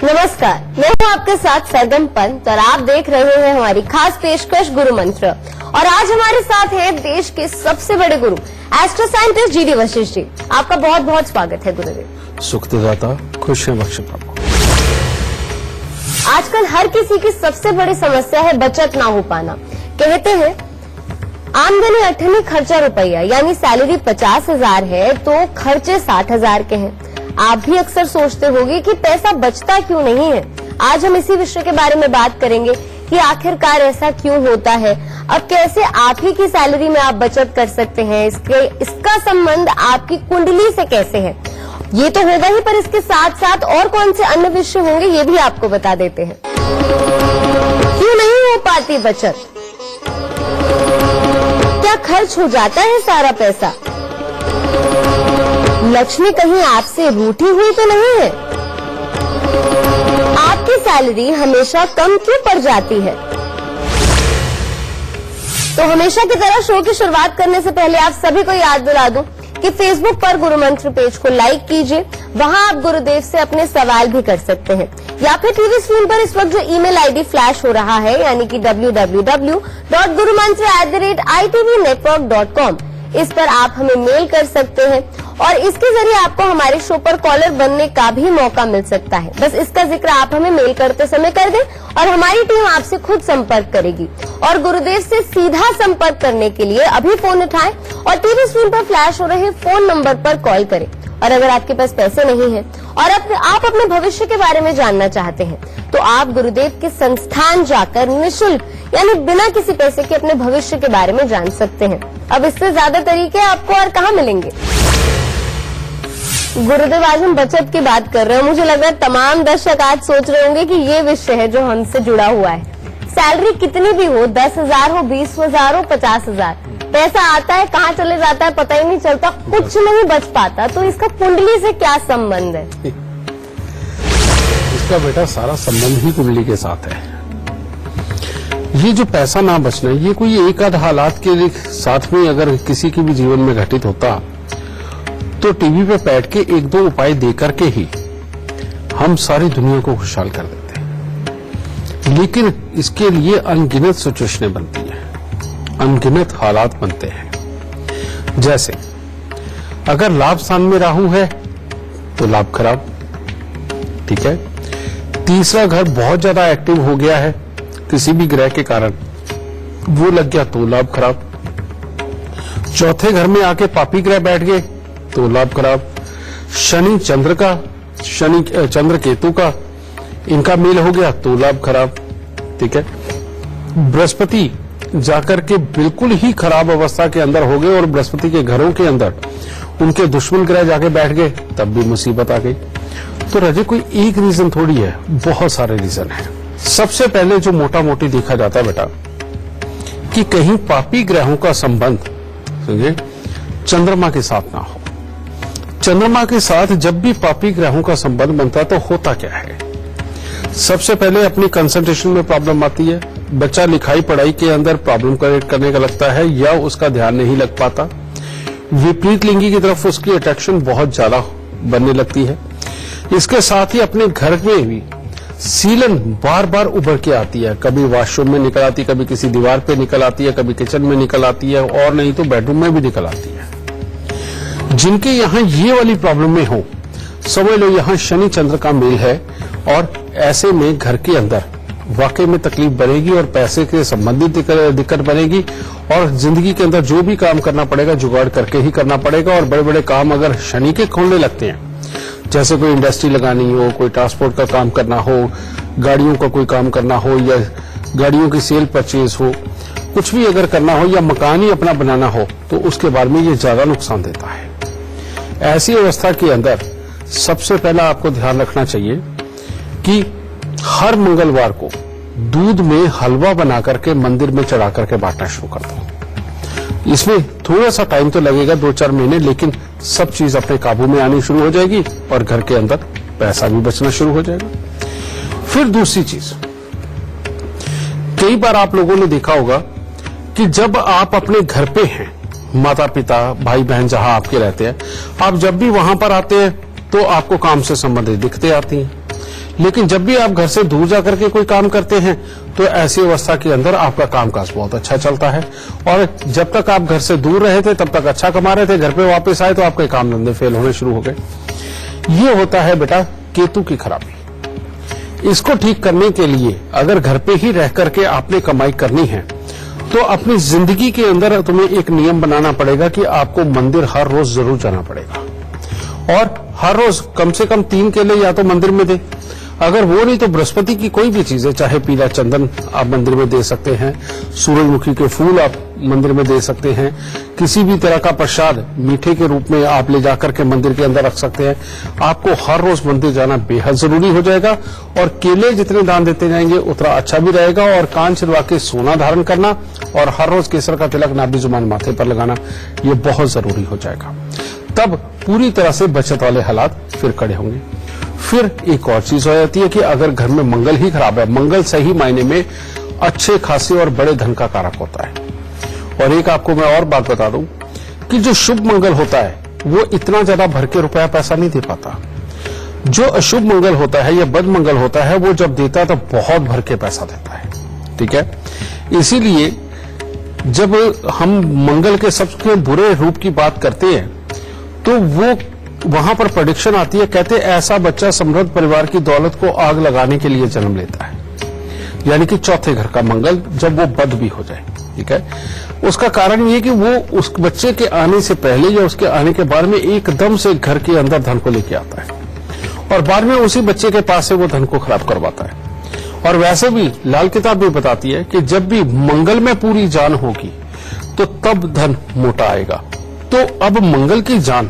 नमस्कार, मैं हूँ आपके साथ सरगम पंत और आप देख रहे हैं हमारी खास पेशकश गुरु मंत्र। और आज हमारे साथ है देश के सबसे बड़े गुरु astro scientist GD Vashishtha ji. आपका बहुत बहुत स्वागत है गुरुदेव। सुखदाता, खुशियां बख्शे प्रभु। आजकल हर किसी की सबसे बड़ी समस्या है बचत ना हो पाना। कहते हैं आमदनी 8 खर्चा रुपया, यानी सैलरी 50,000 है तो खर्चे 60,000 के हैं। आप भी अक्सर सोचते होंगे कि पैसा बचता क्यों नहीं है। आज हम इसी विषय के बारे में बात करेंगे कि आखिरकार ऐसा क्यों होता है, अब कैसे आप ही की सैलरी में आप बचत कर सकते हैं, इसका संबंध आपकी कुंडली से कैसे है। ये तो होगा ही, पर इसके साथ साथ और कौन से अन्य विषय होंगे ये भी आपको बता देते हैं। क्यों नहीं हो पाती बचत, क्या खर्च हो जाता है सारा पैसा, लक्ष्मी कहीं आपसे रूठी हुई तो नहीं है, आपकी सैलरी हमेशा कम क्यों पड़ जाती है। तो हमेशा की तरह शो की शुरुआत करने से पहले आप सभी को याद दिला दूं कि फेसबुक पर गुरु मंत्र पेज को लाइक कीजिए, वहां आप गुरुदेव से अपने सवाल भी कर सकते हैं, या फिर टीवी स्क्रीन पर इस वक्त जो ईमेल आईडी फ्लैश हो रहा है यानी कि www.gurumantra@itvnetwork.com, इस पर आप हमें मेल कर सकते हैं और इसके जरिए आपको हमारे शो पर कॉलर बनने का भी मौका मिल सकता है। बस इसका जिक्र आप हमें मेल करते समय कर दें और हमारी टीम आपसे खुद संपर्क करेगी। और गुरुदेव से सीधा संपर्क करने के लिए अभी फोन उठाएं और टीवी स्क्रीन पर फ्लैश हो रहे फोन नंबर पर कॉल करें। और अगर आपके पास पैसे नहीं हैं और आप अपने भविष्य के बारे में जानना चाहते हैं तो आप गुरुदेव के संस्थान जाकर निःशुल्क यानी बिना किसी पैसे के अपने भविष्य के बारे में जान सकते हैं। अब इससे ज्यादा तरीके आपको और कहाँ मिलेंगे। गुरुदेव, आज हम बचत की बात कर रहे हैं। मुझे लग रहा है तमाम दर्शक आज सोच रहे होंगे कि ये विषय है जो हमसे जुड़ा हुआ है। सैलरी कितनी भी हो, 10,000 हो, 20,000 हो, 50,000, पैसा आता है कहाँ चले जाता है पता ही नहीं चलता, कुछ नहीं बच पाता। तो इसका कुंडली से क्या संबंध है? इसका बेटा सारा संबंध ही कुंडली के साथ है। ये जो पैसा ना बचना, ये कोई एक आध हालात के साथ में अगर किसी के भी जीवन में घटित होता तो टीवी पे बैठ के एक दो उपाय देकर के ही हम सारी दुनिया को खुशहाल कर देते हैं। लेकिन इसके लिए अनगिनत सिचुएशनें बनती हैं, अनगिनत हालात बनते हैं। जैसे अगर लाभ स्थान में राहु है तो लाभ खराब, ठीक है। तीसरा घर बहुत ज्यादा एक्टिव हो गया है किसी भी ग्रह के कारण, वो लग गया तो लाभ खराब। चौथे घर में आके पापी ग्रह बैठ गए तो लाभ खराब। शनि चंद्र केतु का इनका मेल हो गया तो लाभ खराब, ठीक है। बृहस्पति जाकर के बिल्कुल ही खराब अवस्था के अंदर हो गए और बृहस्पति के घरों के अंदर उनके दुश्मन ग्रह जाके बैठ गए, तब भी मुसीबत आ गई। तो रजे कोई एक रीजन थोड़ी है, बहुत सारे रीजन है। सबसे पहले जो मोटा मोटी देखा जाता है बेटा कि कहीं पापी ग्रहों का संबंध समझे चंद्रमा के साथ ना हो। चंद्रमा के साथ जब भी पापी ग्रहों का संबंध बनता है तो होता क्या है, सबसे पहले अपनी कंसंट्रेशन में प्रॉब्लम आती है। बच्चा लिखाई पढ़ाई के अंदर प्रॉब्लम क्रिएट करने का लगता है या उसका ध्यान नहीं लग पाता। विपरीत लिंगी की तरफ उसकी अट्रैक्शन बहुत ज्यादा बनने लगती है। इसके साथ ही अपने घर में भी सीलन बार बार उभर के आती है, कभी वॉशरूम में निकल आती है, कभी किसी दीवार पे निकल आती है, कभी किचन में निकल आती है और नहीं तो बेडरूम में भी निकल आती है। जिनके यहाँ ये वाली प्रॉब्लम में हो, समझ लो यहाँ शनि चंद्र का मेल है और ऐसे में घर के अंदर वाकई में तकलीफ बनेगी और पैसे के संबंधित दिक्कत बनेगी और जिंदगी के अंदर जो भी काम करना पड़ेगा जुगाड़ करके ही करना पड़ेगा। और बड़े बड़े काम अगर शनि के खोलने लगते हैं, जैसे कोई इंडस्ट्री लगानी हो, कोई ट्रांसपोर्ट का काम करना हो, गाड़ियों का कोई काम करना हो या गाड़ियों की सेल परचेज हो, कुछ भी अगर करना हो या मकान ही अपना बनाना हो तो उसके बारे में ये ज्यादा नुकसान देता है। ऐसी अवस्था के अंदर सबसे पहला आपको ध्यान रखना चाहिए कि हर मंगलवार को दूध में हलवा बना करके मंदिर में चढ़ा करके बांटना शुरू कर दो। इसमें थोड़ा सा टाइम तो लगेगा, 2-4 महीने, लेकिन सब चीज अपने काबू में आनी शुरू हो जाएगी और घर के अंदर पैसा भी बचना शुरू हो जाएगा। फिर दूसरी चीज, कई बार आप लोगों ने देखा होगा कि जब आप अपने घर पे हैं, माता पिता भाई बहन जहां आपके रहते हैं, आप जब भी वहां पर आते हैं तो आपको काम से संबंधित दिक्कतें आती हैं। लेकिन जब भी आप घर से दूर जाकर के कोई काम करते हैं तो ऐसी अवस्था के अंदर आपका कामकाज बहुत अच्छा चलता है। और जब तक आप घर से दूर रहे थे तब तक अच्छा कमा रहे थे, घर पे वापस आए तो आपके काम धंधे फेल होने शुरू हो गए। ये होता है बेटा केतु की खराबी। इसको ठीक करने के लिए अगर घर पे ही रह करके आपने कमाई करनी है तो अपनी जिंदगी के अंदर तुम्हें एक नियम बनाना पड़ेगा कि आपको मंदिर हर रोज जरूर जाना पड़ेगा और हर रोज कम से कम 3 केले या तो मंदिर में दे, अगर वो नहीं तो बृहस्पति की कोई भी चीजें, चाहे पीला चंदन आप मंदिर में दे सकते हैं, सूरजमुखी के फूल आप मंदिर में दे सकते हैं, किसी भी तरह का प्रसाद मीठे के रूप में आप ले जाकर के मंदिर के अंदर रख सकते हैं। आपको हर रोज मंदिर जाना बेहद जरूरी हो जाएगा और केले जितने दान देते जाएंगे उतना अच्छा भी रहेगा। और कान छिलवा के सोना धारण करना और हर रोज केसर का तिलक नाभि जुबान माथे पर लगाना ये बहुत जरूरी हो जाएगा। तब पूरी तरह से बचत वाले हालात फिर खड़े होंगे। फिर एक और चीज हो जाती है कि अगर घर में मंगल ही खराब है, मंगल सही मायने में अच्छे खासे और बड़े धन का कारक होता है। और एक आपको मैं और बात बता दूं कि जो शुभ मंगल होता है वो इतना ज्यादा भर के रुपया पैसा नहीं दे पाता। जो अशुभ मंगल होता है या बद मंगल होता है वो जब देता है तो बहुत भर के पैसा देता है। ठीक है, इसीलिए जब हम मंगल के सबसे बुरे रूप की बात करते हैं तो वो वहां पर प्रेडिक्शन आती है, कहते ऐसा बच्चा समृद्ध परिवार की दौलत को आग लगाने के लिए जन्म लेता है, यानी कि चौथे घर का मंगल जब वो बद भी हो जाए। ठीक है, उसका कारण ये कि वो उस बच्चे के आने से पहले या उसके आने के बाद में एकदम से घर के अंदर धन को लेके आता है और बाद में उसी बच्चे के पास से वो धन को खराब करवाता है। और वैसे भी लाल किताब भी बताती है कि जब भी मंगल में पूरी जान होगी तो तब धन मोटा आएगा। तो अब मंगल की जान,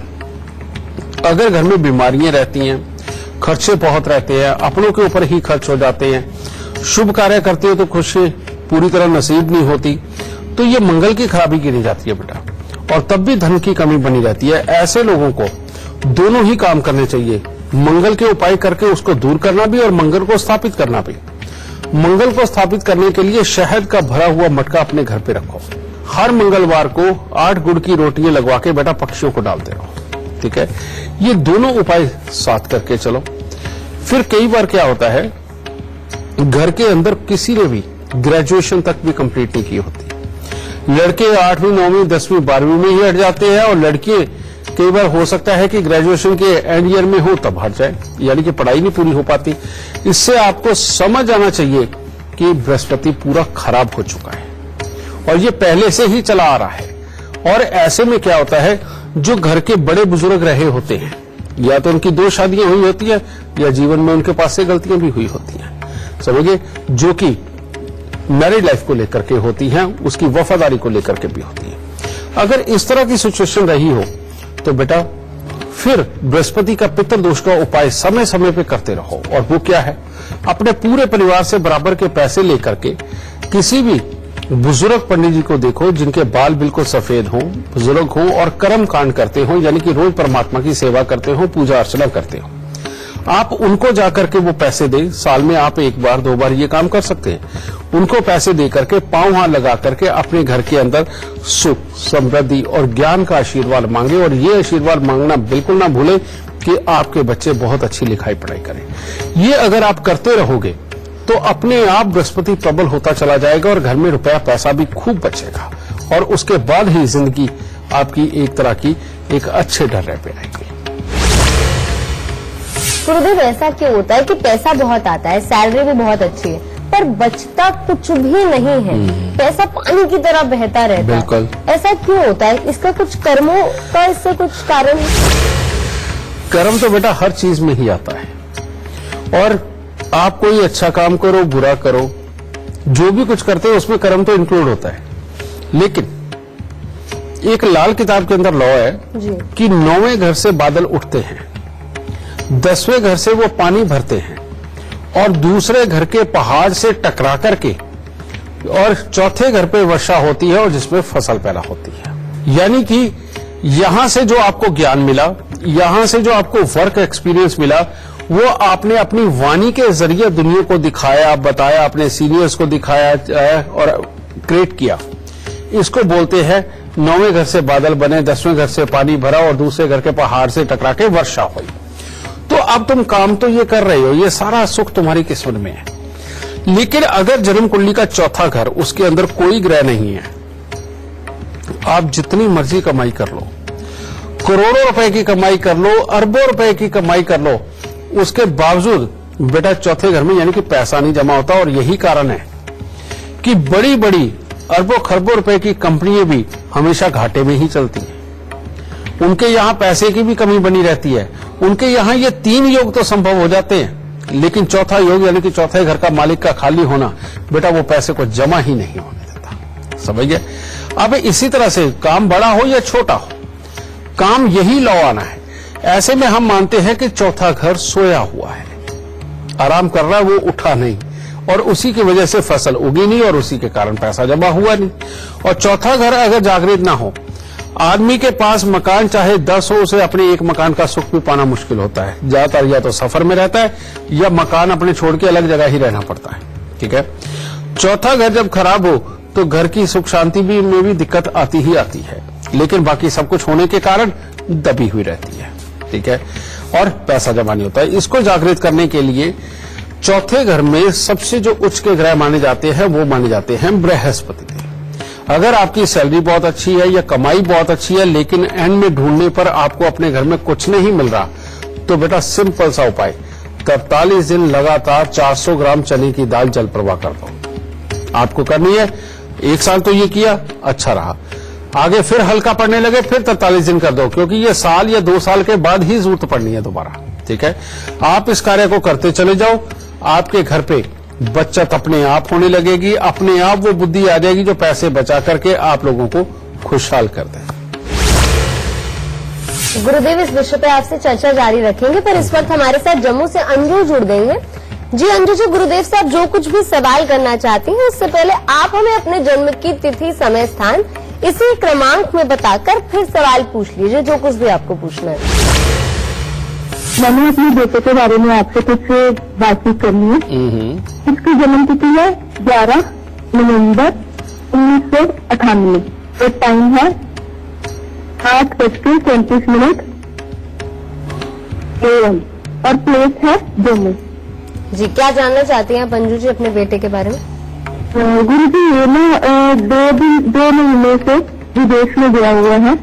अगर घर में बीमारियां रहती हैं, खर्चे बहुत रहते हैं, अपनों के ऊपर ही खर्च हो जाते हैं, शुभ कार्य करते हो तो खुशी पूरी तरह नसीब नहीं होती, तो ये मंगल की खराबी गिनी जाती है बेटा। और तब भी धन की कमी बनी रहती है। ऐसे लोगों को दोनों ही काम करने चाहिए, मंगल के उपाय करके उसको दूर करना भी और मंगल को स्थापित करना भी। मंगल को स्थापित करने के लिए शहद का भरा हुआ मटका अपने घर पे रखो। हर मंगलवार को 8 गुड़ की रोटियां लगवा के बेटा पक्षियों को डालते रहो। ठीक है, ये दोनों उपाय साथ करके चलो। फिर कई बार क्या होता है, घर के अंदर किसी ने भी ग्रेजुएशन तक भी कंप्लीट नहीं की होती। लड़के 8वीं 9वीं 10वीं 12वीं में ही हट जाते हैं और लड़कियां कई बार हो सकता है कि ग्रेजुएशन के एंड ईयर में हो तब हट जाए, यानी कि पढ़ाई नहीं पूरी हो पाती। इससे आपको समझ आना चाहिए कि बृहस्पति पूरा खराब हो चुका है और ये पहले से ही चला आ रहा है। और ऐसे में क्या होता है, जो घर के बड़े बुजुर्ग रहे होते हैं, या तो उनकी 2 शादियां हुई होती है या जीवन में उनके पास से गलतियां भी हुई होती हैं, समझिए, जो कि मैरिड लाइफ को लेकर के होती हैं, उसकी वफादारी को लेकर के भी होती है। अगर इस तरह की सिचुएशन रही हो तो बेटा फिर बृहस्पति का पितृ दोष का उपाय समय समय पे करते रहो। और वो क्या है, अपने पूरे परिवार से बराबर के पैसे लेकर के किसी भी बुजुर्ग पंडित जी को देखो जिनके बाल बिल्कुल सफेद हों, बुजुर्ग हों और कर्म कांड करते हो, यानी कि रोज परमात्मा की सेवा करते हो, पूजा अर्चना करते हो, आप उनको जाकर के वो पैसे दें। साल में आप 1 बार 2 बार ये काम कर सकते हैं। उनको पैसे दे करके पांव हाथ लगा करके अपने घर के अंदर सुख, समृद्धि और ज्ञान का आशीर्वाद मांगे। और ये आशीर्वाद मांगना बिल्कुल ना भूलें कि आपके बच्चे बहुत अच्छी लिखाई पढ़ाई करें। ये अगर आप करते रहोगे तो अपने आप बृहस्पति प्रबल होता चला जाएगा और घर में रुपया पैसा भी खूब बचेगा और उसके बाद ही जिंदगी आपकी एक तरह की एक अच्छे डर पे आएगी। गुरुदेव, ऐसा क्यों होता है कि पैसा बहुत आता है, सैलरी भी बहुत अच्छी है, पर बचता कुछ भी नहीं है, पैसा पानी की तरह बहता रहता है? बिल्कुल। ऐसा क्यों होता है? इसका कुछ कर्मों का इससे कुछ कारण? कर्म तो बेटा हर चीज में ही आता है और आप कोई अच्छा काम करो, बुरा करो, जो भी कुछ करते हैं उसमें कर्म तो इंक्लूड होता है। लेकिन एक लाल किताब के अंदर लॉ है कि 9वें घर से बादल उठते हैं, 10वें घर से वो पानी भरते हैं और दूसरे घर के पहाड़ से टकरा करके और चौथे घर पे वर्षा होती है और जिसमें फसल पैदा होती है। यानी कि यहां से जो आपको ज्ञान मिला, यहां से जो आपको वर्क एक्सपीरियंस मिला, वो आपने अपनी वाणी के जरिए दुनिया को दिखाया, बताया, अपने सीनियर्स को दिखाया और क्रिएट किया। इसको बोलते हैं 9वें घर से बादल बने, 10वें घर से पानी भरा और दूसरे घर के पहाड़ से टकरा के वर्षा हुई। तो अब तुम काम तो ये कर रहे हो, ये सारा सुख तुम्हारी किस्मत में है। लेकिन अगर जन्म कुंडली का चौथा घर, उसके अंदर कोई ग्रह नहीं है, आप जितनी मर्जी कमाई कर लो, करोड़ों रुपए की कमाई कर लो, अरबों रुपए की कमाई कर लो, उसके बावजूद बेटा चौथे घर में यानी कि पैसा नहीं जमा होता। और यही कारण है कि बड़ी बड़ी अरबों खरबों रुपए की कंपनियां भी हमेशा घाटे में ही चलती हैं। उनके यहां पैसे की भी कमी बनी रहती है। उनके यहां ये 3 योग तो संभव हो जाते हैं, लेकिन चौथा योग यानी कि चौथे घर का मालिक का खाली होना, बेटा वो पैसे को जमा ही नहीं होने देता। समझ गए? अब इसी तरह से काम बड़ा हो या छोटा हो, काम यही लौ आना है। ऐसे में हम मानते हैं कि चौथा घर सोया हुआ है, आराम कर रहा है, वो उठा नहीं, और उसी की वजह से फसल उगी नहीं और उसी के कारण पैसा जमा हुआ नहीं। और चौथा घर अगर जागृत ना हो, आदमी के पास मकान चाहे 10 हो, उसे अपने एक मकान का सुख भी पाना मुश्किल होता है। ज्यादातर या तो सफर में रहता है या मकान अपने छोड़ के अलग जगह ही रहना पड़ता है। ठीक है, चौथा घर जब खराब हो तो घर की सुख शांति में भी दिक्कत आती ही आती है, लेकिन बाकी सब कुछ होने के कारण दबी हुई रहती है। ठीक है, और पैसा जमा नहीं होता है। इसको जागृत करने के लिए चौथे घर में सबसे जो उच्च के ग्रह माने जाते हैं वो माने जाते हैं बृहस्पति देव। अगर आपकी सैलरी बहुत अच्छी है या कमाई बहुत अच्छी है, लेकिन एंड में ढूंढने पर आपको अपने घर में कुछ नहीं मिल रहा, तो बेटा सिंपल सा उपाय, 43 दिन लगातार 400 ग्राम चने की दाल जल प्रवाह कर दो। आपको करनी है, 1 साल तो ये किया, अच्छा रहा, आगे फिर हल्का पड़ने लगे फिर 43 दिन कर दो, क्योंकि ये साल या 2 साल के बाद ही जरूरत पड़नी है दोबारा। ठीक है, आप इस कार्य को करते चले जाओ, आपके घर पे बचत अपने आप होने लगेगी, अपने आप वो बुद्धि आ जाएगी जो पैसे बचा करके आप लोगों को खुशहाल कर दे। गुरुदेव, इस विषय पे आपसे चर्चा जारी रखेंगे, पर इस वक्त हमारे साथ जम्मू से अंजू जुड़ गई हैं। जी अंजू जी, गुरुदेव साहब जो कुछ भी सवाल करना चाहती हैं, उससे पहले आप हमें अपने जन्म की तिथि, समय, स्थान इसी क्रमांक में बताकर फिर सवाल पूछ लीजिए, जो कुछ भी आपको पूछना है। मैंने अपने बेटे के बारे में आपसे कुछ बातचीत करनी है। इसकी जन्म तिथि है 11 नवंबर 1998 और टाइम है 8:34 AM और प्लेस है जम्मू। जी, क्या जानना चाहती हैं आप अंजू जी अपने बेटे के बारे में? गुरु जी, ये ना 2 महीने से विदेश में गया हुआ है।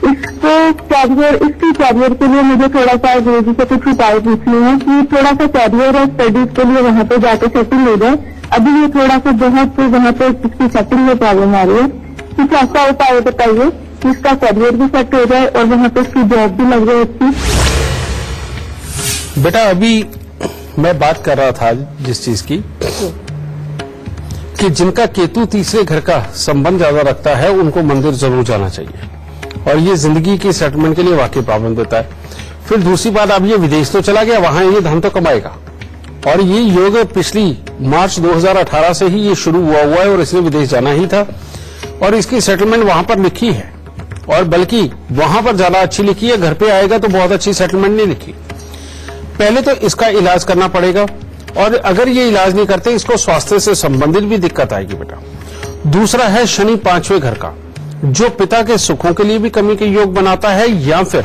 इसकी कैरियर के लिए मुझे थोड़ा सा गुरु जी से कुछ उपाय पूछने हैं कि थोड़ा सा कैरियर और स्टडीज के लिए वहाँ पे जाके सेटिल हो जाए। अभी ये थोड़ा सा बहुत वहाँ पे इसकी सेटिंग में प्रॉब्लम आ रही है, कुछ ऐसा उपाय बताइए कि इसका कैरियर भी सेट हो जाए और वहाँ पे इसकी जॉब भी लग जाए अच्छी। बेटा अभी मैं बात कर रहा था जिस चीज की, कि जिनका केतु तीसरे घर का संबंध ज्यादा रखता है उनको मंदिर जरूर जाना चाहिए, और ये जिंदगी की सेटलमेंट के लिए वाकई प्रॉब्लम देता है। फिर दूसरी बात, अब ये विदेश तो चला गया, वहां ये धन तो कमाएगा, और ये योग पिछली मार्च 2018 से ही ये शुरू हुआ है और इसने विदेश जाना ही था, और इसकी सेटलमेंट वहां पर लिखी है, और बल्कि वहां पर ज्यादा अच्छी लिखी है, घर पे आएगा तो बहुत अच्छी सेटलमेंट नहीं लिखी। पहले तो इसका इलाज करना पड़ेगा, और अगर ये इलाज नहीं करते इसको स्वास्थ्य से संबंधित भी दिक्कत आएगी बेटा। दूसरा है शनि 5वें घर का, जो पिता के सुखों के लिए भी कमी के योग बनाता है, या फिर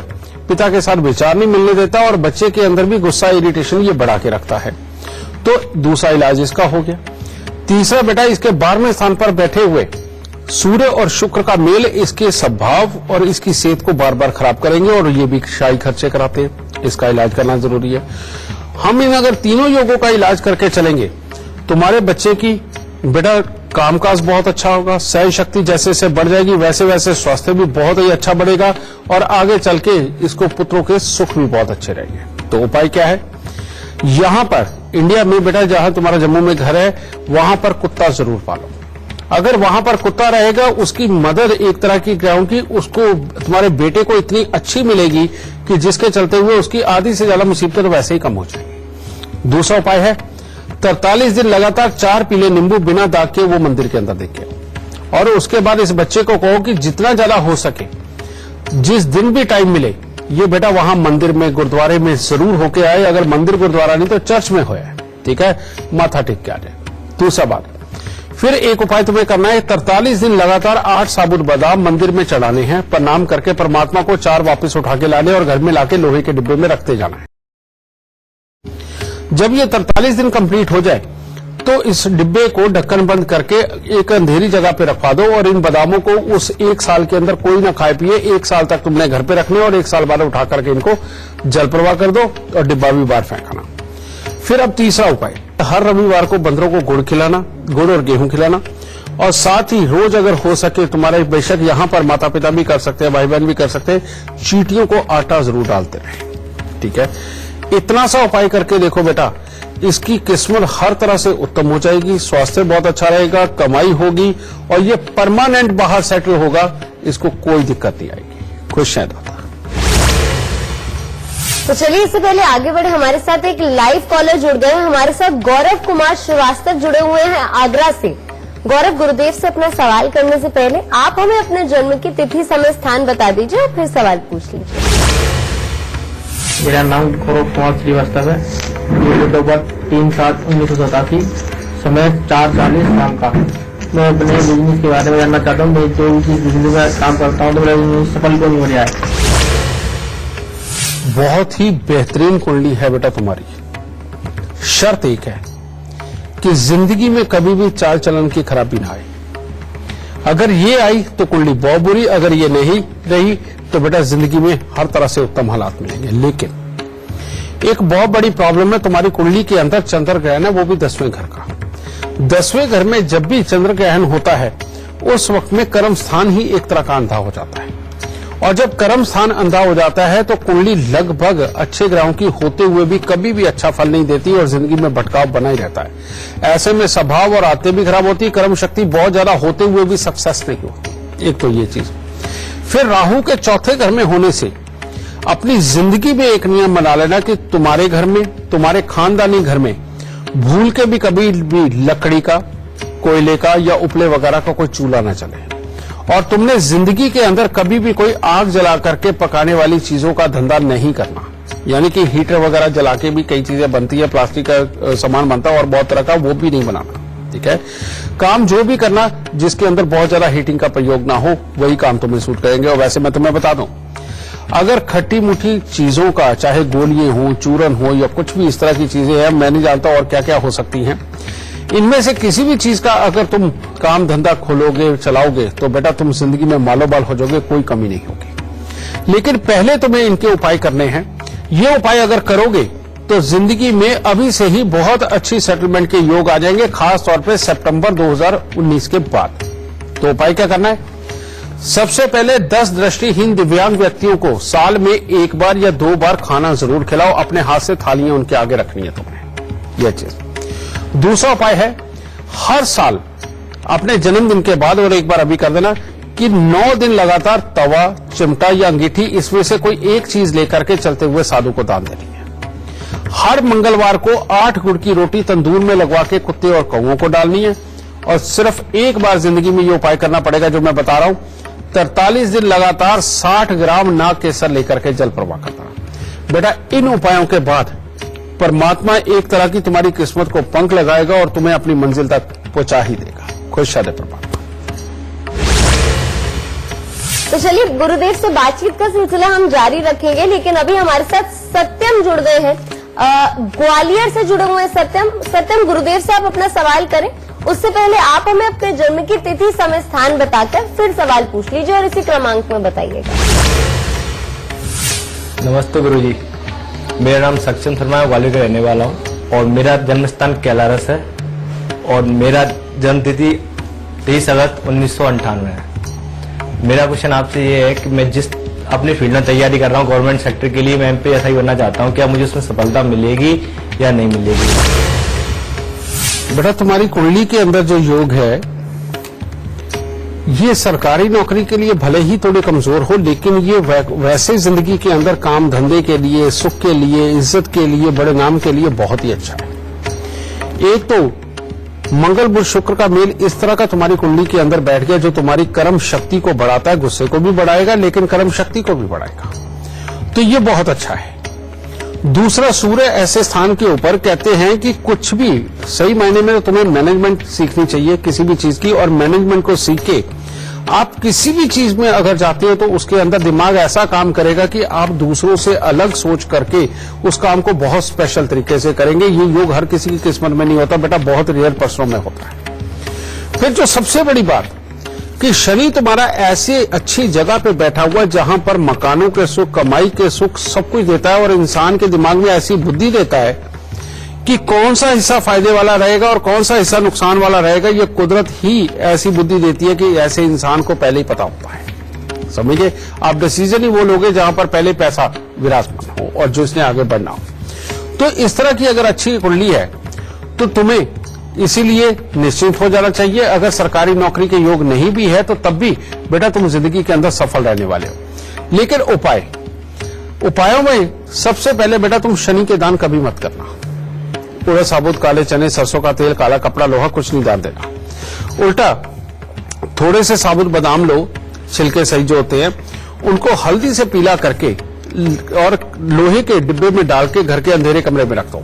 पिता के साथ विचार नहीं मिलने देता और बच्चे के अंदर भी गुस्सा, इरिटेशन ये बढ़ा के रखता है। तो दूसरा इलाज इसका हो गया। तीसरा बेटा, इसके 12वें स्थान पर बैठे हुए सूर्य और शुक्र का मेल इसके स्वभाव और इसकी सेहत को बार बार खराब करेंगे, और ये भी शाही खर्चे कराते हैं। इसका इलाज करना जरूरी है। हम इन अगर तीनों योगों का इलाज करके चलेंगे, तुम्हारे बच्चे की बेटा कामकाज बहुत अच्छा होगा, सहन शक्ति जैसे जैसे बढ़ जाएगी वैसे वैसे स्वास्थ्य भी बहुत ही अच्छा बढ़ेगा, और आगे चल के इसको पुत्रों के सुख भी बहुत अच्छे रहेंगे। तो उपाय क्या है? यहां पर इंडिया में बेटा, जहां तुम्हारा जम्मू में घर है, वहां पर कुत्ता जरूर पालो। अगर वहां पर कुत्ता रहेगा, उसकी मदद एक तरह की कहूं कि उसको, तुम्हारे बेटे को इतनी अच्छी मिलेगी कि जिसके चलते हुए उसकी आधी से ज्यादा मुसीबतें तो वैसे ही कम हो जाएंगी। दूसरा उपाय है 43 दिन लगातार 4 पीले नींबू बिना दाग के वो मंदिर के अंदर देखे, और उसके बाद इस बच्चे को कहो कि जितना ज्यादा हो सके, जिस दिन भी टाइम मिले, ये बेटा वहां मंदिर में, गुरुद्वारे में जरूर होके आए। अगर मंदिर गुरुद्वारा नहीं तो चर्च में होया, ठीक है, माथा टेक के आ जाए। दूसरा बात, फिर एक उपाय तुम्हें करना है, 43 दिन लगातार 8 साबुत बादाम मंदिर में चढ़ाने हैं, प्रणाम करके परमात्मा को 4 वापस उठा के लाने और घर में लाके लोहे के डिब्बे में रखते जाना है। जब ये 43 दिन कंप्लीट हो जाए तो इस डिब्बे को ढक्कन बंद करके एक अंधेरी जगह पे रखवा दो और इन बादामों को उस 1 साल के अंदर कोई ना खाए पिए। 1 साल तक तुमने घर पे रखने और 1 साल बाद उठा करके इनको जल प्रवाह कर दो और डिब्बा भी बाहर फेंकना। फिर अब तीसरा उपाय, हर रविवार को बंदरों को गुड़ खिलाना, गुड़ और गेहूं खिलाना, और साथ ही रोज अगर हो सके तुम्हारे, बेशक यहां पर माता पिता भी कर सकते हैं, भाई बहन भी कर सकते हैं, चींटियों को आटा जरूर डालते रहे। ठीक है, इतना सा उपाय करके देखो बेटा, इसकी किस्मत हर तरह से उत्तम हो जाएगी, स्वास्थ्य बहुत अच्छा रहेगा, कमाई होगी और ये परमानेंट बाहर सेटल होगा, इसको कोई दिक्कत नहीं आएगी। खुश हैं दादा। तो चलिए इससे पहले आगे बढ़े, हमारे साथ एक लाइव कॉलर जुड़ गए हैं। हमारे साथ गौरव कुमार श्रीवास्तव जुड़े हुए हैं आगरा से। गौरव, गुरुदेव से अपना सवाल करने से पहले आप हमें अपने जन्म की तिथि, समय, स्थान बता दीजिए और फिर सवाल पूछ लीजिए। मेरा नाम गौरव कुमार श्रीवास्तव है। डेट ऑफ बर्थ 3/7/1987, समय 4:40 शाम का। मैं अपने बिजनेस के बारे में जानना चाहता हूँ। मैं जो जिस बिजनेस में काम करता हूँ तो मेरा बिजनेस सफल क्यों नहीं हो रहा है? बहुत ही बेहतरीन कुंडली है बेटा तुम्हारी। शर्त एक है कि जिंदगी में कभी भी चाल चलन की खराबी ना आए। अगर ये आई तो कुंडली बहुत बुरी, अगर ये नहीं रही तो बेटा जिंदगी में हर तरह से उत्तम हालात मिलेंगे। लेकिन एक बहुत बड़ी प्रॉब्लम है, तुम्हारी कुंडली के अंदर चंद्र ग्रहण है, वो भी 10वें घर का। 10वें घर में जब भी चंद्र ग्रहण होता है उस वक्त में कर्म स्थान ही एक तरह का अंधा हो जाता है, और जब कर्म स्थान अंधा हो जाता है तो कुंडली लगभग अच्छे ग्रहों की होते हुए भी कभी भी अच्छा फल नहीं देती और जिंदगी में भटकाव बना ही रहता है। ऐसे में स्वभाव और आदतें भी खराब होती, कर्म शक्ति बहुत ज्यादा होते हुए भी सक्सेस नहीं होती। एक तो ये चीज। फिर राहु के चौथे घर में होने से अपनी जिंदगी में एक नियम बना लेना कि तुम्हारे घर में, तुम्हारे खानदानी घर में भूल के भी कभी भी लकड़ी का, कोयले का या उपले वगैरह का कोई चूल्हा न चले, और तुमने जिंदगी के अंदर कभी भी कोई आग जला करके पकाने वाली चीजों का धंधा नहीं करना। यानी कि हीटर वगैरह जला के भी कई चीजें बनती है, प्लास्टिक का सामान बनता है और बहुत तरह का, वो भी नहीं बनाना। ठीक है, काम जो भी करना जिसके अंदर बहुत ज्यादा हीटिंग का प्रयोग ना हो, वही काम तुम्हें सूट करेंगे। और वैसे मैं तुम्हें बता दूं, अगर खट्टी मुठी चीजों का, चाहे गोलियां हो, चूरन हो या कुछ भी इस तरह की चीजें हैं, मैं नहीं जानता और क्या क्या हो सकती हैं, इनमें से किसी भी चीज का अगर तुम काम धंधा खोलोगे, चलाओगे, तो बेटा तुम जिंदगी में मालोमाल हो जाओगे, कोई कमी नहीं होगी। लेकिन पहले तुम्हें इनके उपाय करने हैं। ये उपाय अगर करोगे तो जिंदगी में अभी से ही बहुत अच्छी सेटलमेंट के योग आ जाएंगे, खास तौर पे सितंबर 2019 के बाद। तो उपाय क्या करना है? सबसे पहले 10 दृष्टिहीन दिव्यांग व्यक्तियों को साल में 1 बार या 2 बार खाना जरूर खिलाओ। अपने हाथ से थालियां उनके आगे रखनी है तुम्हें, यह चीज। दूसरा उपाय है, हर साल अपने जन्मदिन के बाद, और एक बार अभी कर देना, कि 9 दिन लगातार तवा, चिमटा या अंगीठी, इसमें से कोई एक चीज लेकर के चलते हुए साधु को दान देनी है। हर मंगलवार को 8 गुड़ की रोटी तंदूर में लगवा के कुत्ते और कौओं को डालनी है। और सिर्फ एक बार जिंदगी में ये उपाय करना पड़ेगा जो मैं बता रहा हूं। 43 दिन लगातार 60 ग्राम नाग केसर लेकर के जल प्रवाह करना। बेटा इन उपायों के बाद परमात्मा एक तरह की तुम्हारी किस्मत को पंख लगाएगा और तुम्हें अपनी मंजिल तक पहुंचा ही देगा। खुश रहे परमात्मा। तो चलिए गुरुदेव से बातचीत का सिलसिला हम जारी रखेंगे, लेकिन अभी हमारे साथ सत्यम जुड़ गए हैं, ग्वालियर से जुड़े हुए हैं सत्यम, गुरुदेव से आप अपना सवाल करें। उससे पहले आप हमें अपने जन्म की तिथि, समय, स्थान बताकर फिर सवाल पूछ लीजिए और इसी क्रमांक में बताइएगा। नमस्ते गुरुजी, मेरा नाम सक्षम शर्मा है, ग्वालियर का रहने वाला हूँ और मेरा जन्म स्थान कैलारस है और मेरा जन्म तिथि 23 अगस्त 1998 है। मेरा क्वेश्चन आपसे ये है कि मैं जिस अपनी फील्ड में तैयारी कर रहा हूँ गवर्नमेंट सेक्टर के लिए, मैं एमपीएसआई बनना चाहता हूँ, क्या मुझे उसमें सफलता मिलेगी या नहीं मिलेगी? बेटा तुम्हारी कुंडली के अंदर जो योग है, ये सरकारी नौकरी के लिए भले ही थोड़े कमजोर हो, लेकिन ये वैसे जिंदगी के अंदर काम धंधे के लिए, सुख के लिए, इज्जत के लिए, बड़े नाम के लिए बहुत ही अच्छा है। एक तो मंगल बुध शुक्र का मेल इस तरह का तुम्हारी कुंडली के अंदर बैठ गया जो तुम्हारी कर्म शक्ति को बढ़ाता है। गुस्से को भी बढ़ाएगा लेकिन कर्म शक्ति को भी बढ़ाएगा, तो ये बहुत अच्छा है। दूसरा, सूर्य ऐसे स्थान के ऊपर, कहते हैं कि कुछ भी सही मायने में तो तुम्हें मैनेजमेंट सीखनी चाहिए किसी भी चीज की, और मैनेजमेंट को सीख के आप किसी भी चीज में अगर जाते हो तो उसके अंदर दिमाग ऐसा काम करेगा कि आप दूसरों से अलग सोच करके उस काम को बहुत स्पेशल तरीके से करेंगे। ये योग हर किसी की किस्मत में नहीं होता बेटा, बहुत रेयर पर्सनों में होता है। फिर जो सबसे बड़ी बात कि शनि तुम्हारा ऐसी अच्छी जगह पे बैठा हुआ है जहां पर मकानों के सुख, कमाई के सुख सब कुछ देता है और इंसान के दिमाग में ऐसी बुद्धि देता है कि कौन सा हिस्सा फायदे वाला रहेगा और कौन सा हिस्सा नुकसान वाला रहेगा। ये कुदरत ही ऐसी बुद्धि देती है कि ऐसे इंसान को पहले ही पता होता है। समझिए, आप डिसीजन ही वो लोगे जहां पर पहले पैसा विराजमान हो और जो इसने आगे बढ़ना हो। तो इस तरह की अगर अच्छी कुंडली है तो तुम्हें इसीलिए निश्चिंत हो जाना चाहिए। अगर सरकारी नौकरी के योग नहीं भी है तो तब भी बेटा तुम जिंदगी के अंदर सफल रहने वाले हो। लेकिन उपायों में सबसे पहले बेटा तुम शनि के दान कभी मत करना। पूरा साबुत काले चने, सरसों का तेल, काला कपड़ा, लोहा कुछ नहीं दान देना। उल्टा थोड़े से साबुत बादाम लो, छिलके सही जो होते हैं, उनको हल्दी से पीला करके और लोहे के डिब्बे में डाल के घर के अंधेरे कमरे में रख दो।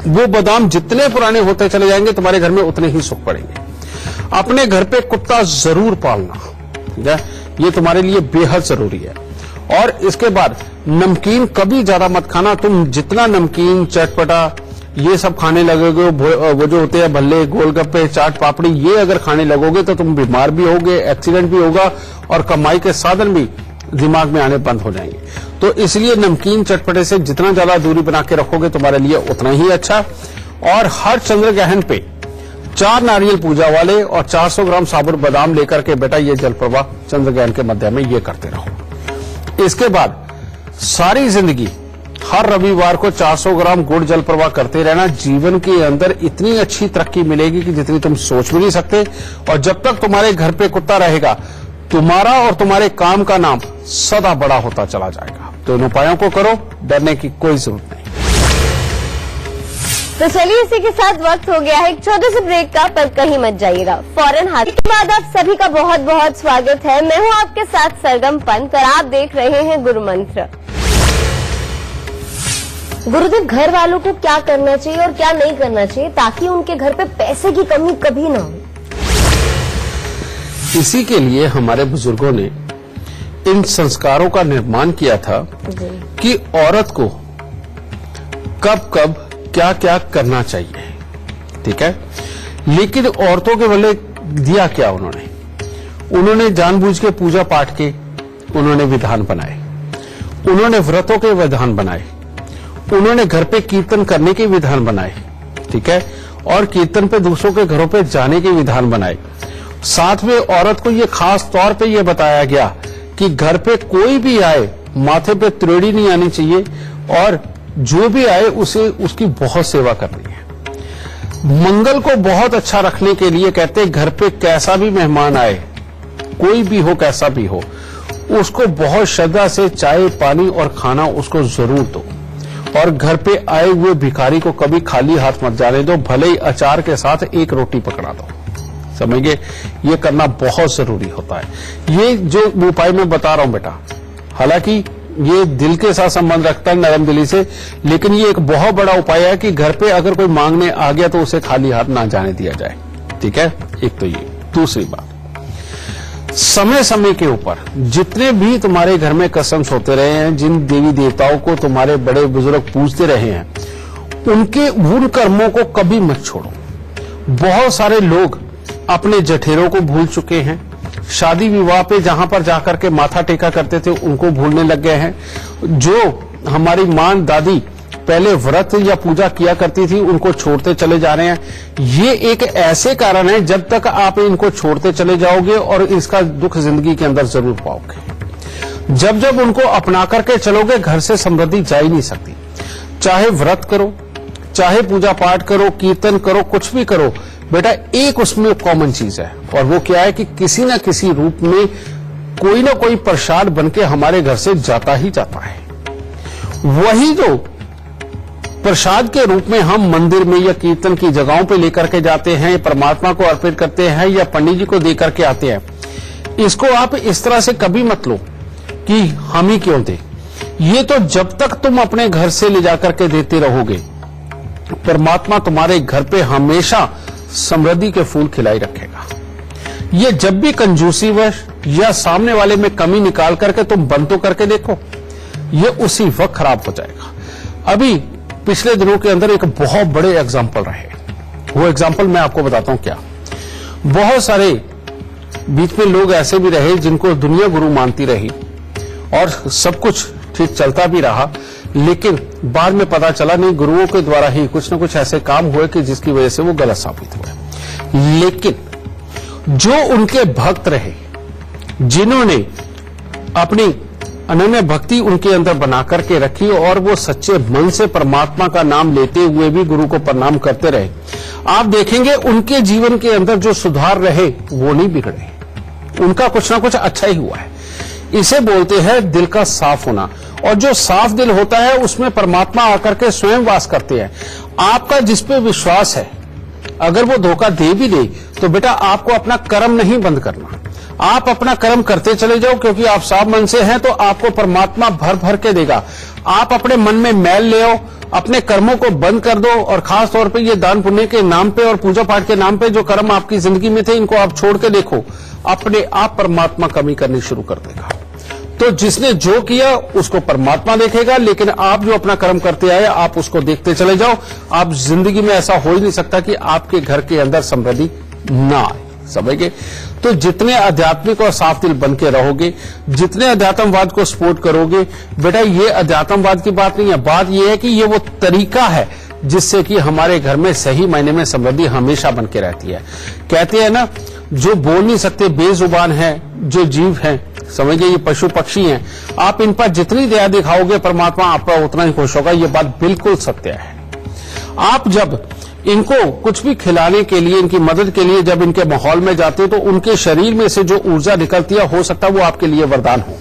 वो बादाम जितने पुराने होते चले जाएंगे तुम्हारे घर में उतने ही सुख पड़ेंगे। अपने घर पे कुत्ता जरूर पालना, ठीक है, ये तुम्हारे लिए बेहद जरूरी है। और इसके बाद नमकीन कभी ज्यादा मत खाना। तुम जितना नमकीन, चटपटा ये सब खाने लगोगे, वो जो होते हैं भल्ले, गोलगप्पे, चाट पापड़ी, ये अगर खाने लगोगे तो तुम बीमार भी होगे, एक्सीडेंट भी होगा और कमाई के साधन भी दिमाग में आने बंद हो जाएंगे। तो इसलिए नमकीन चटपटे से जितना ज्यादा दूरी बना के रखोगे तुम्हारे लिए उतना ही अच्छा। और हर चंद्र ग्रहण पे 4 नारियल पूजा वाले और 400 ग्राम साबुत बादाम लेकर के बेटा ये जल प्रवाह चंद्र ग्रहण के मध्य में ये करते रहो। इसके बाद सारी जिंदगी हर रविवार को 400 ग्राम गुड़ जल प्रवाह करते रहना। जीवन के अंदर इतनी अच्छी तरक्की मिलेगी कि जितनी तुम सोच भी नहीं सकते। और जब तक तुम्हारे घर पे कुत्ता रहेगा तुम्हारा और तुम्हारे काम का नाम सदा बड़ा होता चला जाएगा। तो इन उपायों को करो, डरने की कोई जरूरत नहीं। तो चलिए इसी के साथ वक्त हो गया है एक छोटे से ब्रेक का, पर कहीं मत जाइएगा। फौरन हाथ के बाद आप सभी का बहुत बहुत स्वागत है। मैं हूं आपके साथ सरगम पंत और आप देख रहे हैं गुरु मंत्र। गुरुदेव, घर वालों को क्या करना चाहिए और क्या नहीं करना चाहिए ताकि उनके घर पे पैसे की कमी कभी ना हो? इसी के लिए हमारे बुजुर्गों ने इन संस्कारों का निर्माण किया था कि औरत को कब कब क्या क्या करना चाहिए, ठीक है। लेकिन औरतों के बदले दिया क्या उन्होंने जानबूझ के पूजा पाठ के उन्होंने विधान बनाए, उन्होंने व्रतों के विधान बनाए, उन्होंने घर पे कीर्तन करने के विधान बनाए, ठीक है, और कीर्तन पे दूसरों के घरों पे जाने के विधान बनाए। साथ में औरत को ये खास तौर पे ये बताया गया कि घर पे कोई भी आए माथे पे त्रिवेणी नहीं आनी चाहिए और जो भी आए उसे उसकी बहुत सेवा करनी है। मंगल को बहुत अच्छा रखने के लिए कहते हैं घर पे कैसा भी मेहमान आए, कोई भी हो कैसा भी हो, उसको बहुत श्रद्धा से चाय पानी और खाना उसको जरूर दो। और घर पे आए हुए भिखारी को कभी खाली हाथ मत जाने दो, भले ही अचार के साथ एक रोटी पकड़ा दो। समझिए, ये करना बहुत जरूरी होता है। ये जो उपाय मैं बता रहा हूं बेटा, हालांकि ये दिल के साथ संबंध रखता है, नरम दिली से, लेकिन ये एक बहुत बड़ा उपाय है कि घर पे अगर कोई मांगने आ गया तो उसे खाली हाथ ना जाने दिया जाए, ठीक है। एक तो ये। दूसरी बात, समय समय के ऊपर जितने भी तुम्हारे घर में कसम्स होते रहे हैं, जिन देवी देवताओं को तुम्हारे बड़े बुजुर्ग पूजते रहे हैं, उनके उन कर्मों को कभी मत छोड़ो। बहुत सारे लोग अपने जठेरों को भूल चुके हैं, शादी विवाह पे जहां पर जाकर के माथा टेका करते थे उनको भूलने लग गए हैं। जो हमारी मां दादी पहले व्रत या पूजा किया करती थी उनको छोड़ते चले जा रहे हैं। ये एक ऐसे कारण है, जब तक आप इनको छोड़ते चले जाओगे और इसका दुख जिंदगी के अंदर जरूर पाओगे। जब जब उनको अपना करके चलोगे घर से समृद्धि जा ही नहीं सकती। चाहे व्रत करो, चाहे पूजा पाठ करो, कीर्तन करो, कुछ भी करो बेटा, एक उसमें कॉमन चीज है और वो क्या है कि किसी न किसी रूप में कोई ना कोई प्रसाद बनके हमारे घर से जाता ही जाता है। वही जो प्रसाद के रूप में हम मंदिर में या कीर्तन की जगहों पे लेकर के जाते हैं, परमात्मा को अर्पित करते हैं या पंडित जी को देकर के आते हैं, इसको आप इस तरह से कभी मत लो कि हम ही क्यों दे। ये तो जब तक तुम अपने घर से ले जाकर के देते रहोगे, परमात्मा तुम्हारे घर पे हमेशा समृद्धि के फूल खिलाई रखेगा। ये जब भी कंजूसीवश या सामने वाले में कमी निकाल करके तुम बंद तो करके देखो, ये उसी वक्त खराब हो जाएगा। अभी पिछले दिनों के अंदर एक बहुत बड़े एग्जाम्पल रहे, वो एग्जाम्पल मैं आपको बताता हूं क्या। बहुत सारे बीच में लोग ऐसे भी रहे जिनको दुनिया गुरु मानती रही और सब कुछ ठीक चलता भी रहा, लेकिन बाद में पता चला नहीं, गुरुओं के द्वारा ही कुछ न कुछ ऐसे काम हुए कि जिसकी वजह से वो गलत साबित हुए। लेकिन जो उनके भक्त रहे, जिन्होंने अपनी अनन्य भक्ति उनके अंदर बना करके रखी और वो सच्चे मन से परमात्मा का नाम लेते हुए भी गुरु को प्रणाम करते रहे, आप देखेंगे उनके जीवन के अंदर जो सुधार रहे वो नहीं बिगड़े, उनका कुछ ना कुछ अच्छा ही हुआ है। इसे बोलते हैं दिल का साफ होना, और जो साफ दिल होता है उसमें परमात्मा आकर के स्वयं वास करते हैं। आपका जिस पे विश्वास है, अगर वो धोखा दे भी दे तो बेटा आपको अपना कर्म नहीं बंद करना, आप अपना कर्म करते चले जाओ, क्योंकि आप साफ मन से हैं तो आपको परमात्मा भर भर के देगा। आप अपने मन में मैल ले आओ, अपने कर्मों को बंद कर दो, और खास तौर पे ये दान पुण्य के नाम पे और पूजा पाठ के नाम पे जो कर्म आपकी जिंदगी में थे, इनको आप छोड़ के देखो, अपने आप परमात्मा कमी करनी शुरू कर देगा। तो जिसने जो किया उसको परमात्मा देखेगा, लेकिन आप जो अपना कर्म करते आए आप उसको देखते चले जाओ। आप जिंदगी में ऐसा हो ही नहीं सकता कि आपके घर के अंदर समृद्धि ना आए, समझ गए। तो जितने आध्यात्मिक और साफ दिल बन के रहोगे, जितने अध्यात्मवाद को सपोर्ट करोगे, बेटा ये अध्यात्मवाद की बात नहीं है, बात ये है कि ये वो तरीका है जिससे कि हमारे घर में सही मायने में समृद्धि हमेशा बन के रहती है। कहते हैं ना, जो बोल नहीं सकते बेजुबान है, जो जीव हैं, समझिए ये पशु पक्षी हैं, आप इन पर जितनी दया दिखाओगे परमात्मा आप पर उतना ही खुश होगा। ये बात बिल्कुल सत्य है। आप जब इनको कुछ भी खिलाने के लिए, इनकी मदद के लिए जब इनके माहौल में जाते हो तो उनके शरीर में से जो ऊर्जा निकलती है, हो सकता है वो आपके लिए वरदान हो।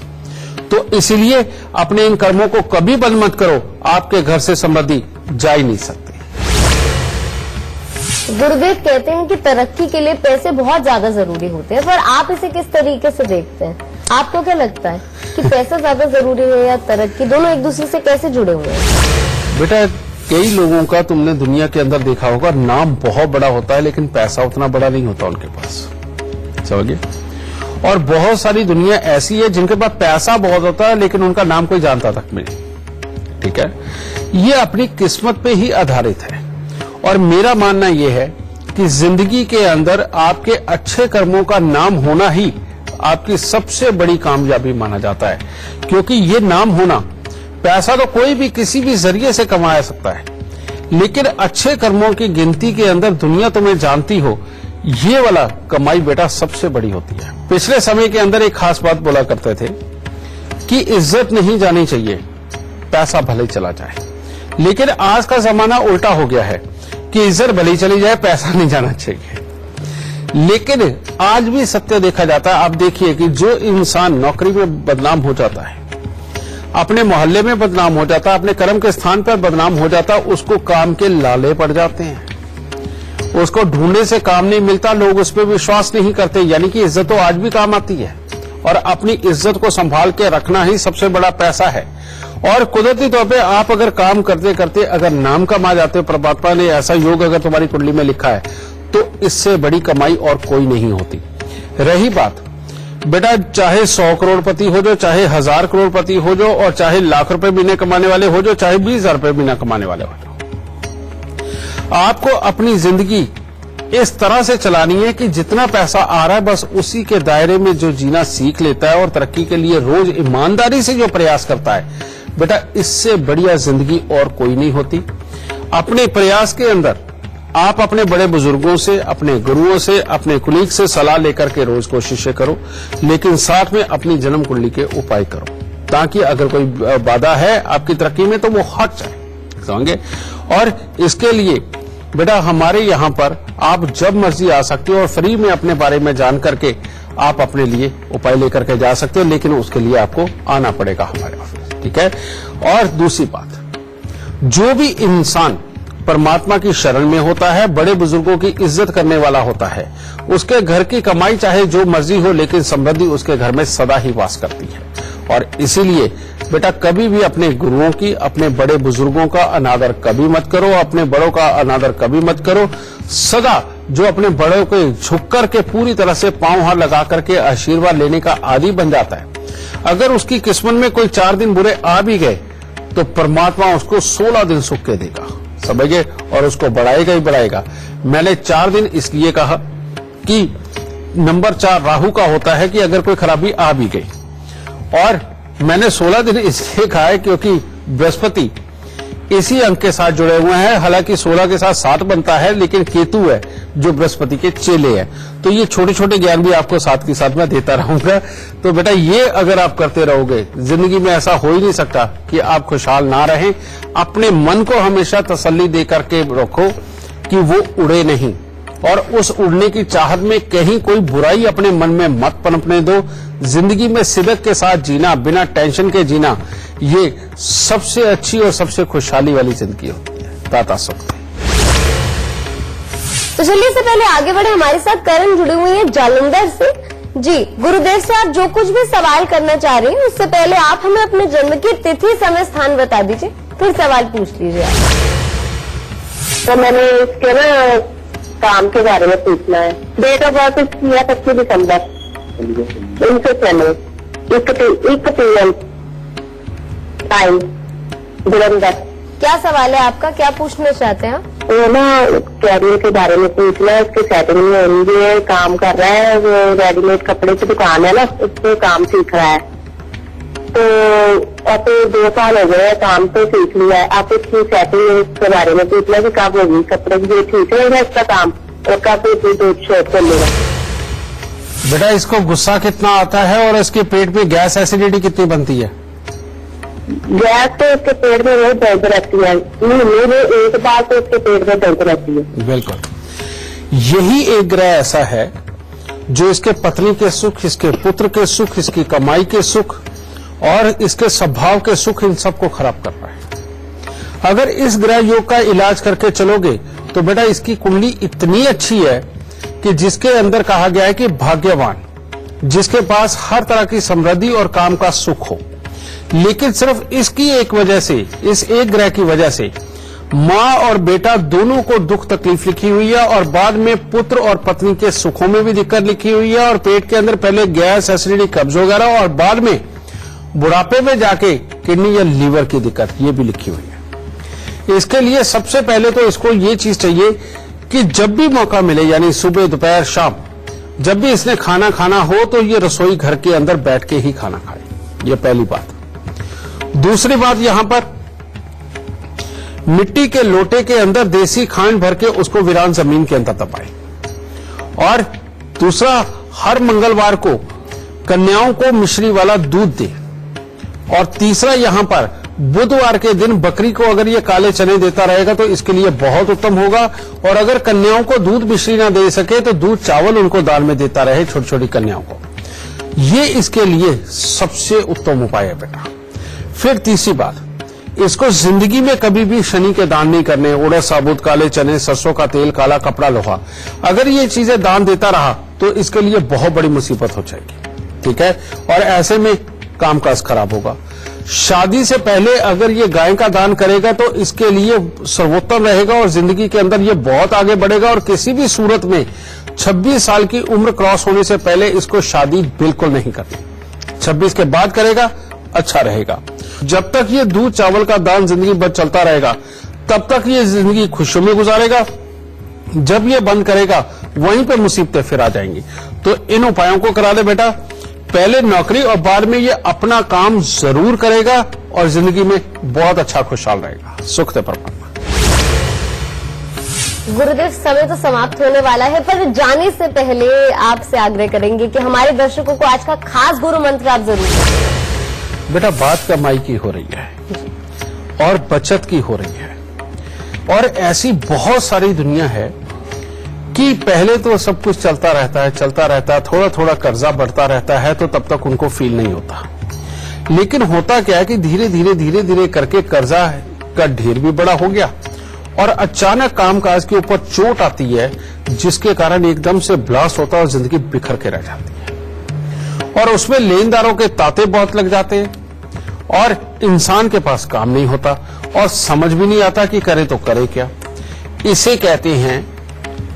तो इसीलिए अपने इन कर्मों को कभी बंद मत करो, आपके घर से समृद्धि जा ही नहीं सकती। गुरुदेव कहते हैं कि तरक्की के लिए पैसे बहुत ज्यादा जरूरी होते हैं, पर आप इसे किस तरीके से देखते हैं? आपको क्या लगता है कि पैसा ज्यादा जरूरी है या तरक्की? दोनों एक दूसरे से कैसे जुड़े हुए हैं? बेटा कई लोगों का तुमने दुनिया के अंदर देखा होगा, नाम बहुत बड़ा होता है लेकिन पैसा उतना बड़ा नहीं होता उनके पास, समझिए। और बहुत सारी दुनिया ऐसी है जिनके पास पैसा बहुत होता है लेकिन उनका नाम कोई जानता तक नहीं, ठीक है। ये अपनी किस्मत पे ही आधारित है। और मेरा मानना यह है कि जिंदगी के अंदर आपके अच्छे कर्मों का नाम होना ही आपकी सबसे बड़ी कामयाबी माना जाता है, क्योंकि ये नाम होना, पैसा तो कोई भी किसी भी जरिए से कमा सकता है, लेकिन अच्छे कर्मों की गिनती के अंदर दुनिया तुम्हें जानती हो, ये वाला कमाई बेटा सबसे बड़ी होती है। पिछले समय के अंदर एक खास बात बोला करते थे कि इज्जत नहीं जानी चाहिए, पैसा भले ही चला जाए। लेकिन आज का जमाना उल्टा हो गया है कि इज्जत भले ही चली जाए, पैसा नहीं जाना चाहिए। लेकिन आज भी सत्य देखा जाता है। आप देखिए कि जो इंसान नौकरी में बदनाम हो जाता है, अपने मोहल्ले में बदनाम हो जाता है, अपने कर्म के स्थान पर बदनाम हो जाता है, उसको काम के लाले पड़ जाते हैं, उसको ढूंढने से काम नहीं मिलता, लोग उस पर विश्वास नहीं करते। यानी कि इज्जत तो आज भी काम आती है, और अपनी इज्जत को संभाल के रखना ही सबसे बड़ा पैसा है। और कुदरती तौर पे आप अगर काम करते करते अगर नाम कमा जाते हो, परमात्मा ने ऐसा योग अगर तुम्हारी कुंडली में लिखा है, तो इससे बड़ी कमाई और कोई नहीं होती। रही बात बेटा, चाहे 100 करोड़पति हो जाओ, चाहे 1000 करोड़पति हो जाओ, और चाहे लाख रुपए भी न कमाने वाले हो जाओ, चाहे 20,000 रुपए भी न कमाने वाले हो जाओ, आपको अपनी जिंदगी इस तरह से चलानी है कि जितना पैसा आ रहा है बस उसी के दायरे में जो जीना सीख लेता है और तरक्की के लिए रोज ईमानदारी से जो प्रयास करता है, बेटा इससे बढ़िया जिंदगी और कोई नहीं होती। अपने प्रयास के अंदर आप अपने बड़े बुजुर्गों से, अपने गुरुओं से, अपने कुलीग से सलाह लेकर के रोज कोशिशें करो, लेकिन साथ में अपनी जन्म कुंडली के उपाय करो, ताकि अगर कोई बाधा है आपकी तरक्की में तो वो हट जाए, समझे। और इसके लिए बेटा हमारे यहाँ पर आप जब मर्जी आ सकते हो और फ्री में अपने बारे में जान करके आप अपने लिए उपाय लेकर के जा सकते हो, लेकिन उसके लिए आपको आना पड़ेगा हमारे ऑफिस, ठीक है। और दूसरी बात, जो भी इंसान परमात्मा की शरण में होता है, बड़े बुजुर्गों की इज्जत करने वाला होता है, उसके घर की कमाई चाहे जो मर्जी हो, लेकिन समृद्धि उसके घर में सदा ही वास करती है। और इसीलिए बेटा कभी भी अपने गुरुओं की, अपने बड़े बुजुर्गों का अनादर कभी मत करो, अपने बड़ों का अनादर कभी मत करो। सदा जो अपने बड़ों के झुक कर के पूरी तरह से पांव हाथ लगा करके आशीर्वाद लेने का आदी बन जाता है, अगर उसकी किस्मत में कोई 4 दिन बुरे आ भी गए तो परमात्मा उसको 16 दिन सुख के देगा, समझे, और उसको बढ़ाएगा ही बढ़ाएगा। मैंने 4 दिन इसलिए कहा कि नंबर 4 राहु का होता है कि अगर कोई खराबी आ भी गई, और मैंने 16 दिन इसलिए कहा है क्योंकि बृहस्पति इसी अंक के साथ जुड़े हुए हैं। हालांकि 16 के साथ 7 बनता है, लेकिन केतु है जो बृहस्पति के चेले हैं। तो ये छोटे छोटे ज्ञान भी आपको साथ के साथ मैं देता रहूंगा। तो बेटा ये अगर आप करते रहोगे, जिंदगी में ऐसा हो ही नहीं सकता कि आप खुशहाल ना रहें। अपने मन को हमेशा तसल्ली दे करके रखो कि वो उड़े नहीं, और उस उड़ने की चाहत में कहीं कोई बुराई अपने मन में मत पनपने दो। जिंदगी में सिदक के साथ जीना, बिना टेंशन के जीना, ये सबसे अच्छी और सबसे खुशहाली वाली जिंदगी होती है। ताता सुख। तो चलिए इससे पहले आगे बढ़े, हमारे साथ करण जुड़े हुए हैं जालंधर से। जी गुरुदेव से आप जो कुछ भी सवाल करना चाह रहे हैं, उससे पहले आप हमें अपने जन्म की तिथि, समय, स्थान बता दीजिए, फिर सवाल पूछ लीजिए आप। तो मैंने इसके ना काम के बारे में पूछना है। डेट ऑफ बर्थ किया 25 दिसंबर 1996, 1 PM टाइम जलंधर। क्या सवाल है आपका, क्या पूछना चाहते हैं आप? वो ना कैरियर के बारे में पूछना है, उसके सेटिंग में हो रही है, काम कर रहा है, वो रेडीमेड कपड़े की दुकान है ना, उसको काम सीख रहा है। तो अब 2 साल हो गए, काम तो सीख लिया है। आप इसकी सेटिंग के बारे में पूछना कि कब होगी, कपड़े की ठीक है इसका काम, और कब शॉप कर लेगा। बेटा इसको गुस्सा कितना आता है और इसके पेट में गैस एसिडिटी कितनी बनती है? गैस तो उसके पेट में बहुत दर्द रहती है, महीने में एक बार तो उसके पेट में दर्द रहती है। बिल्कुल, यही एक ग्रह ऐसा है जो इसके पत्नी के सुख, इसके पुत्र के सुख, इसकी कमाई के सुख और इसके स्वभाव के सुख, इन सबको खराब कर रहा है। अगर इस ग्रह योग का इलाज करके चलोगे तो बेटा इसकी कुंडली इतनी अच्छी है कि जिसके अंदर कहा गया है कि भाग्यवान, जिसके पास हर तरह की समृद्धि और काम का सुख हो, लेकिन सिर्फ इसकी एक वजह से, इस एक ग्रह की वजह से माँ और बेटा दोनों को दुख तकलीफ लिखी हुई है, और बाद में पुत्र और पत्नी के सुखों में भी दिक्कत लिखी हुई है, और पेट के अंदर पहले गैस, एसिडिटी, कब्ज वगैरह, और बाद में बुढ़ापे में जाके किडनी या लीवर की दिक्कत, ये भी लिखी हुई है। इसके लिए सबसे पहले तो इसको ये चीज चाहिए कि जब भी मौका मिले, यानी सुबह, दोपहर, शाम, जब भी इसने खाना खाना हो तो ये रसोई घर के अंदर बैठ के ही खाना खाए, ये पहली बात। दूसरी बात, यहां पर मिट्टी के लोटे के अंदर देसी खांड भर के उसको वीरान जमीन के अंदर दबाए। और दूसरा, हर मंगलवार को कन्याओं को मिश्री वाला दूध दे। और तीसरा, यहां पर बुधवार के दिन बकरी को अगर ये काले चने देता रहेगा तो इसके लिए बहुत उत्तम होगा। और अगर कन्याओं को दूध मिश्री ना दे सके तो दूध चावल उनको दान में देता रहे, छोटी छोटी कन्याओं को। ये इसके लिए सबसे उत्तम उपाय है बेटा। फिर तीसरी बात, इसको जिंदगी में कभी भी शनि के दान नहीं करने। उड़द, साबुत, काले चने, सरसों का तेल, काला कपड़ा, लोहा, अगर ये चीजें दान देता रहा तो इसके लिए बहुत बड़ी मुसीबत हो जाएगी, ठीक है। और ऐसे में कामकाज खराब होगा। शादी से पहले अगर ये गाय का दान करेगा तो इसके लिए सर्वोत्तम रहेगा और जिंदगी के अंदर ये बहुत आगे बढ़ेगा। और किसी भी सूरत में 26 साल की उम्र क्रॉस होने से पहले इसको शादी बिल्कुल नहीं करनी। 26 के बाद करेगा, अच्छा रहेगा। जब तक ये दूध चावल का दान जिंदगी भर चलता रहेगा तब तक ये जिंदगी खुशियों में गुजारेगा। जब ये बंद करेगा वहीं पे मुसीबतें फिर आ जाएंगी। तो इन उपायों को करा दे बेटा। पहले नौकरी और बाद में ये अपना काम जरूर करेगा और जिंदगी में बहुत अच्छा खुशहाल रहेगा। सुख दे परमात्मा। गुरुदेव, समय तो समाप्त होने वाला है, पर जाने से पहले आपसे आग्रह करेंगे कि हमारे दर्शकों को आज का खास गुरु मंत्र आप जरूर दें। बेटा, बात कमाई की हो रही है और बचत की हो रही है, और ऐसी बहुत सारी दुनिया है कि पहले तो सब कुछ चलता रहता है, थोड़ा थोड़ा कर्जा बढ़ता रहता है तो तब तक उनको फील नहीं होता। लेकिन होता क्या है कि धीरे धीरे करके कर्जा का ढेर भी बड़ा हो गया और अचानक कामकाज के ऊपर चोट आती है, जिसके कारण एकदम से ब्लास्ट होता है और जिंदगी बिखर के रह जाती है। और उसमें लेनदारों के तांते बहुत लग जाते हैं और इंसान के पास काम नहीं होता और समझ भी नहीं आता कि करे तो करे क्या। इसे कहते हैं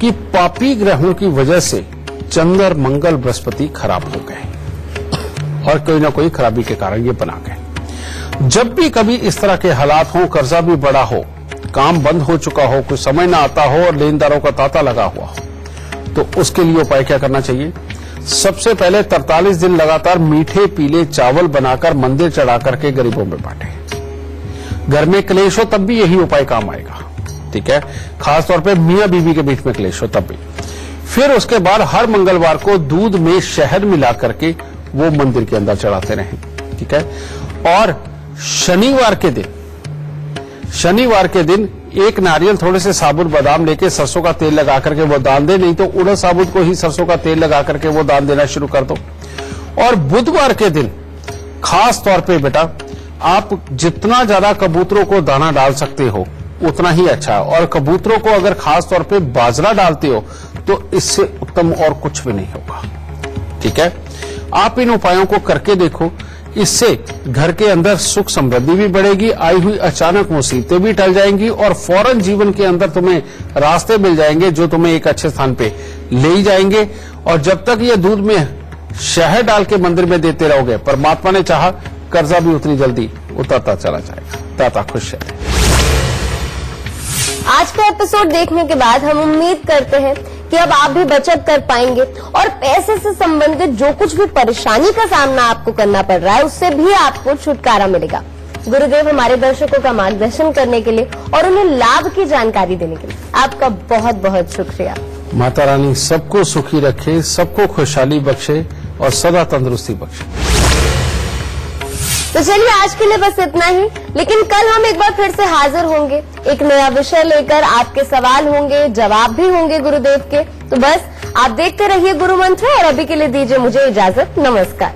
कि पापी ग्रहों की वजह से चंद्र मंगल बृहस्पति खराब हो गए और कोई ना कोई खराबी के कारण ये बना गए। जब भी कभी इस तरह के हालात हों, कर्जा भी बड़ा हो, काम बंद हो चुका हो, कुछ समझ ना आता हो और लेनदारों का तांता लगा हुआ हो, तो उसके लिए उपाय क्या करना चाहिए? सबसे पहले 43 दिन लगातार मीठे पीले चावल बनाकर मंदिर चढ़ा करके गरीबों में बांटे। घर में क्लेश हो तब भी यही उपाय काम आएगा, ठीक है। खासतौर पे मियां बीवी के बीच में क्लेश हो तब भी। फिर उसके बाद हर मंगलवार को दूध में शहद मिला करके वो मंदिर के अंदर चढ़ाते रहें, ठीक है। और शनिवार के दिन एक नारियल, थोड़े से साबुत बादाम लेके सरसों का तेल लगा करके वो दान दे, नहीं तो उड़द साबुत को ही सरसों का तेल लगा करके वो दान देना शुरू कर दो। और बुधवार के दिन खास तौर पे बेटा आप जितना ज्यादा कबूतरों को दाना डाल सकते हो उतना ही अच्छा है। और कबूतरों को अगर खास तौर पे बाजरा डालते हो तो इससे उत्तम और कुछ भी नहीं होगा, ठीक है। आप इन उपायों को करके देखो, इससे घर के अंदर सुख समृद्धि भी बढ़ेगी, आई हुई अचानक मुसीबतें भी टल जाएंगी और फौरन जीवन के अंदर तुम्हें रास्ते मिल जाएंगे जो तुम्हें एक अच्छे स्थान पे ले ही जाएंगे। और जब तक ये दूध में शहद डाल के मंदिर में देते रहोगे, परमात्मा ने चाहा कर्जा भी उतनी जल्दी उतरता चला जाएगा। दाता खुश है। आज का एपिसोड देखने के बाद हम उम्मीद करते हैं कि अब आप भी बचत कर पाएंगे और पैसे से संबंधित जो कुछ भी परेशानी का सामना आपको करना पड़ रहा है उससे भी आपको छुटकारा मिलेगा। गुरुदेव हमारे दर्शकों का मार्गदर्शन करने के लिए और उन्हें लाभ की जानकारी देने के लिए आपका बहुत बहुत शुक्रिया। माता रानी सबको सुखी रखे, सबको खुशहाली बख्शे और सदा तंदुरुस्ती बख्शे। तो चलिए आज के लिए बस इतना ही, लेकिन कल हम एक बार फिर से हाजिर होंगे एक नया विषय लेकर। आपके सवाल होंगे, जवाब भी होंगे गुरुदेव के। तो बस आप देखते रहिए गुरु मंत्र और अभी के लिए दीजिए मुझे इजाजत। नमस्कार।